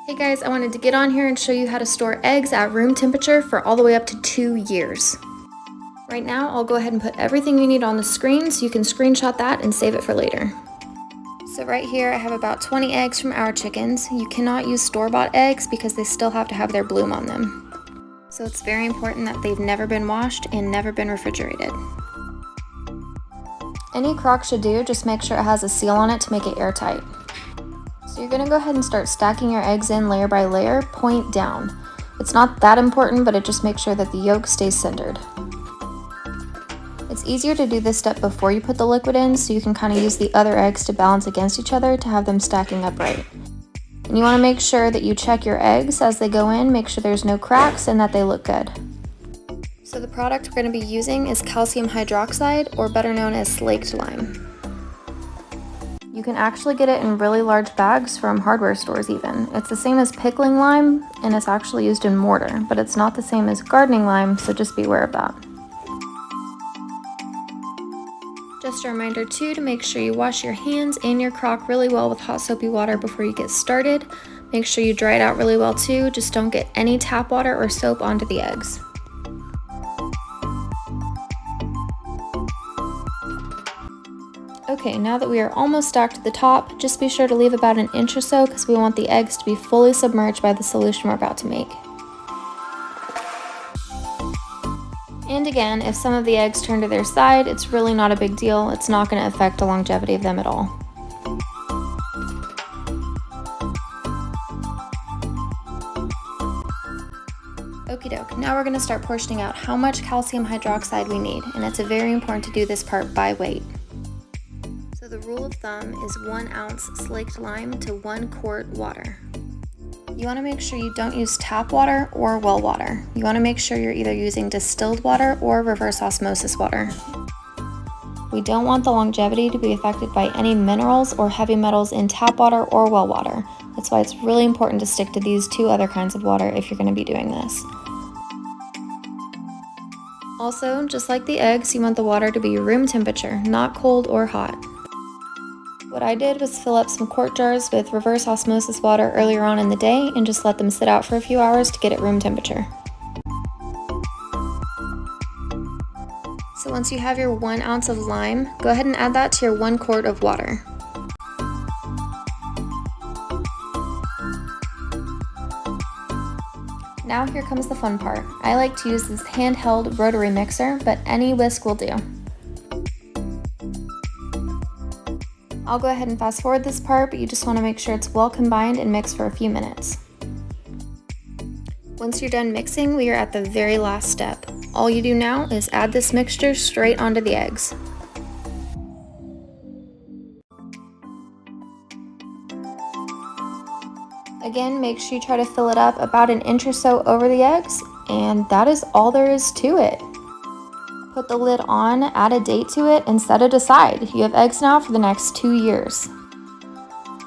Hey guys, I wanted to get on here and show you how to store eggs at room temperature for all the way up to 2 years. Right now, I'll go ahead and put everything you need on the screen so you can screenshot that and save it for later. So right here, I have about 20 eggs from our chickens. You cannot use store-bought eggs because they still have to have their bloom on them. So it's very important that they've never been washed and never been refrigerated. Any crock should do, just make sure it has a seal on it to make it airtight. So you're going to go ahead and start stacking your eggs in layer by layer, point down. It's not that important, but it just makes sure that the yolk stays centered. It's easier to do this step before you put the liquid in, so you can kind of use the other eggs to balance against each other to have them stacking upright. And you want to make sure that you check your eggs as they go in, make sure there's no cracks and that they look good. So the product we're going to be using is calcium hydroxide, or better known as slaked lime. You can actually get it in really large bags from hardware stores even. It's the same as pickling lime, and it's actually used in mortar, but it's not the same as gardening lime, so just be aware of that. Just a reminder too to make sure you wash your hands and your crock really well with hot soapy water before you get started. Make sure you dry it out really well too, just don't get any tap water or soap onto the eggs. Okay, now that we are almost stacked to the top, just be sure to leave about an inch or so because we want the eggs to be fully submerged by the solution we're about to make. And again, if some of the eggs turn to their side, it's really not a big deal. It's not going to affect the longevity of them at all. Okie doke, now we're going to start portioning out how much calcium hydroxide we need, and it's very important to do this part by weight. So the rule of thumb is 1 ounce slaked lime to 1 quart water. You want to make sure you don't use tap water or well water. You want to make sure you're either using distilled water or reverse osmosis water. We don't want the longevity to be affected by any minerals or heavy metals in tap water or well water. That's why it's really important to stick to these 2 other kinds of water if you're going to be doing this. Also, just like the eggs, you want the water to be room temperature, not cold or hot. What I did was fill up some quart jars with reverse osmosis water earlier on in the day and just let them sit out for a few hours to get it room temperature. So once you have your 1 ounce of lime, go ahead and add that to your 1 quart of water. Now here comes the fun part. I like to use this handheld rotary mixer, but any whisk will do. I'll go ahead and fast forward this part, but you just want to make sure it's well combined and mixed for a few minutes. Once you're done mixing, we are at the very last step. All you do now is add this mixture straight onto the eggs. Again, make sure you try to fill it up about an inch or so over the eggs, and that is all there is to it. Put the lid on, add a date to it, and set it aside. You have eggs now for the next 2 years.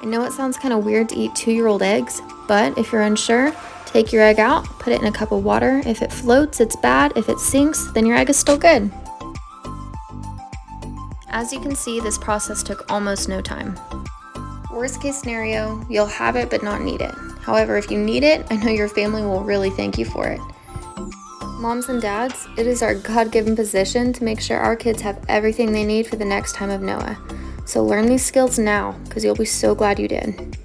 I know it sounds kind of weird to eat 2-year-old eggs, but if you're unsure, take your egg out, put it in a cup of water. If it floats, it's bad. If it sinks, then your egg is still good. As you can see, this process took almost no time. Worst case scenario, you'll have it but not need it. However, if you need it, I know your family will really thank you for it. Moms and dads, it is our God-given position to make sure our kids have everything they need for the next time of Noah. So learn these skills now, because you'll be so glad you did.